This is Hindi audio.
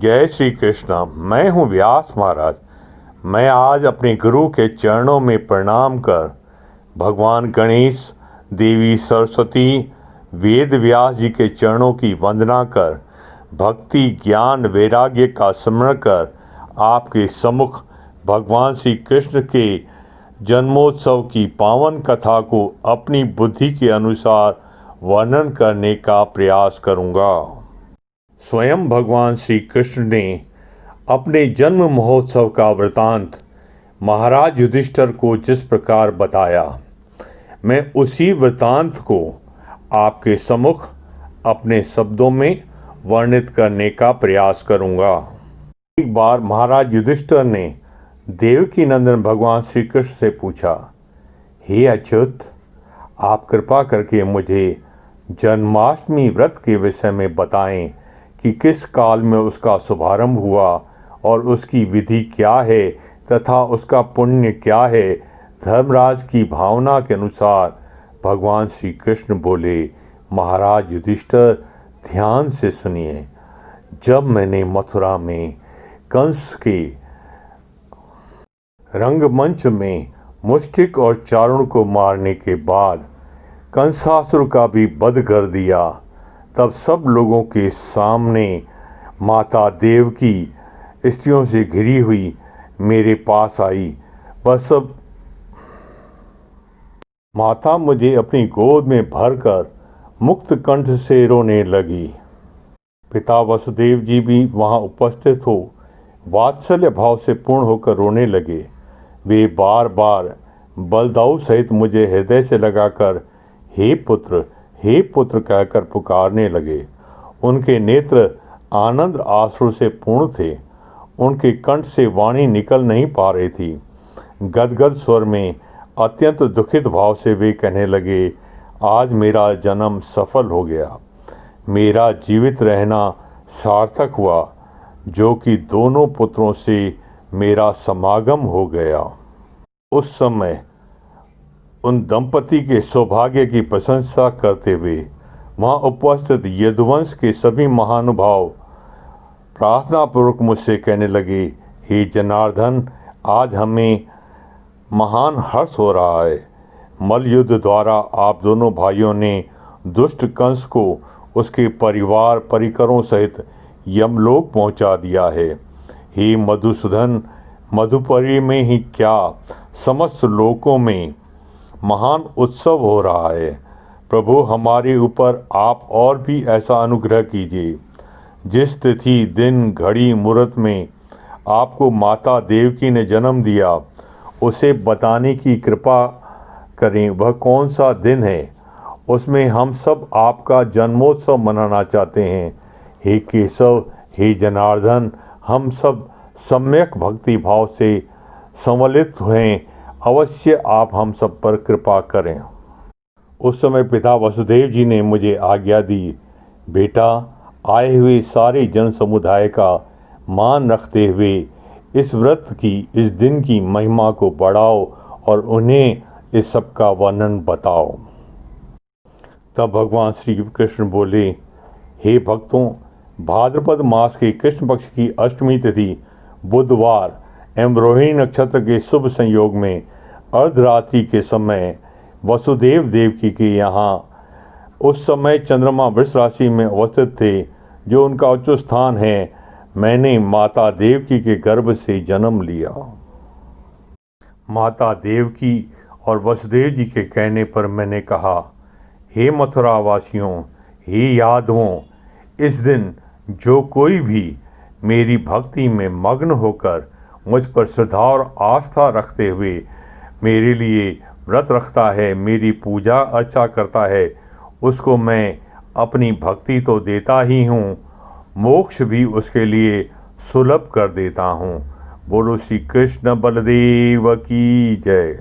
जय श्री कृष्ण। मैं हूँ व्यास महाराज। मैं आज अपने गुरु के चरणों में प्रणाम कर भगवान गणेश, देवी सरस्वती, वेद व्यास जी के चरणों की वंदना कर भक्ति, ज्ञान, वैराग्य का स्मरण कर आपके सम्मुख भगवान श्री कृष्ण के जन्मोत्सव की पावन कथा को अपनी बुद्धि के अनुसार वर्णन करने का प्रयास करूँगा। स्वयं भगवान श्री कृष्ण ने अपने जन्म महोत्सव का वृतांत महाराज युधिष्ठिर को जिस प्रकार बताया, मैं उसी वृतांत को आपके सम्मुख अपने शब्दों में वर्णित करने का प्रयास करूंगा। एक बार महाराज युधिष्ठिर ने देवकी नंदन भगवान श्री कृष्ण से पूछा, हे अच्युत, आप कृपा करके मुझे जन्माष्टमी व्रत के विषय में बताएं कि किस काल में उसका शुभारंभ हुआ और उसकी विधि क्या है तथा उसका पुण्य क्या है। धर्मराज की भावना के अनुसार भगवान श्री कृष्ण बोले, महाराज युधिष्ठिर, ध्यान से सुनिए। जब मैंने मथुरा में कंस के रंगमंच में मुष्टिक और चारुण को मारने के बाद कंसासुर का भी वध कर दिया, तब सब लोगों के सामने माता देवकी स्त्रियों से घिरी हुई मेरे पास आई। वह सब माता मुझे अपनी गोद में भरकर मुक्त कंठ से रोने लगी। पिता वसुदेव जी भी वहां उपस्थित हो वात्सल्य भाव से पूर्ण होकर रोने लगे। वे बार बार बलदाऊ सहित मुझे हृदय से लगाकर हे पुत्र कहकर पुकारने लगे। उनके नेत्र आनंद आंसू से पूर्ण थे। उनके कंठ से वाणी निकल नहीं पा रही थी। गदगद स्वर में अत्यंत दुखित भाव से वे कहने लगे, आज मेरा जन्म सफल हो गया, मेरा जीवित रहना सार्थक हुआ, जो कि दोनों पुत्रों से मेरा समागम हो गया। उस समय उन दंपति के सौभाग्य की प्रशंसा करते हुए वहाँ उपस्थित यदुवंश के सभी महानुभाव प्रार्थना पूर्वक मुझसे कहने लगे, हे जनार्दन, आज हमें महान हर्ष हो रहा है। मल्लयुद्ध द्वारा आप दोनों भाइयों ने दुष्ट कंस को उसके परिवार परिकरों सहित यमलोक पहुंचा दिया है। हे मधुसूदन, मधुपुरी में ही क्या समस्त लोकों में महान उत्सव हो रहा है। प्रभु, हमारे ऊपर आप और भी ऐसा अनुग्रह कीजिए। जिस तिथि, दिन, घड़ी, मुहूर्त में आपको माता देवकी ने जन्म दिया, उसे बताने की कृपा करें। वह कौन सा दिन है? उसमें हम सब आपका जन्मोत्सव मनाना चाहते हैं। हे केशव, हे जनार्दन, हम सब सम्यक भक्ति भाव से संवलित हैं। अवश्य आप हम सब पर कृपा करें। उस समय पिता वसुदेव जी ने मुझे आज्ञा दी, बेटा, आए हुए सारे जन समुदाय का मान रखते हुए इस व्रत की, इस दिन की महिमा को बढ़ाओ और उन्हें इस सब का वर्णन बताओ। तब भगवान श्री कृष्ण बोले, हे भक्तों, भाद्रपद मास के कृष्ण पक्ष की अष्टमी तिथि बुधवार एवं रोहिणी नक्षत्र के शुभ संयोग में अर्धरात्रि के समय वसुदेव देवकी के यहाँ उस समय चंद्रमा वृष राशि में अवस्थित थे, जो उनका उच्च स्थान है। मैंने माता देवकी के गर्भ से जन्म लिया। माता देवकी और वसुदेव जी के कहने पर मैंने कहा, हे मथुरा वासियों, हे यादवों, इस दिन जो कोई भी मेरी भक्ति में मग्न होकर मुझ पर श्रद्धा और आस्था रखते हुए मेरे लिए व्रत रखता है, मेरी पूजा अर्चा करता है, उसको मैं अपनी भक्ति तो देता ही हूँ, मोक्ष भी उसके लिए सुलभ कर देता हूँ। बोलो श्री कृष्ण बलदेव की जय।